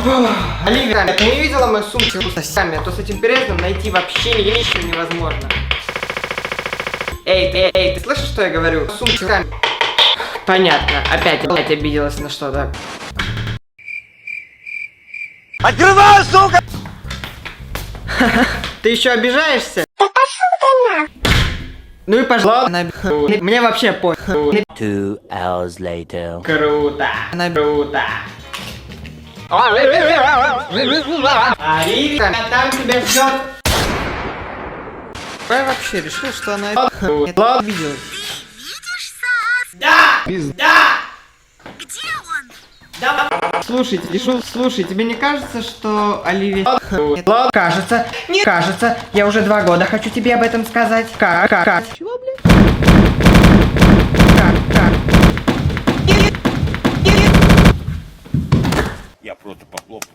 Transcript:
Оливия, ты не видела мою сумку с сами, а то с этим переездом найти вообще ничего невозможно. Эй, ты слышишь, что я говорю? Сумка. Понятно, опять обиделась на что-то. Открывай, сука! Ты еще обижаешься? Да пошел ты на! Ну и пошла. Мне вообще пофиг. 2 hours later. Круто. Круто. Оливия, там тебя ждет. Я вообще решил, что она обиделась. Да! Да! Где он? Да! Слушай, тебе не кажется, что Оливия... Кажется, не кажется. Я уже 2 года хочу тебе об этом сказать. Чего, блядь? Я просто похлопаю.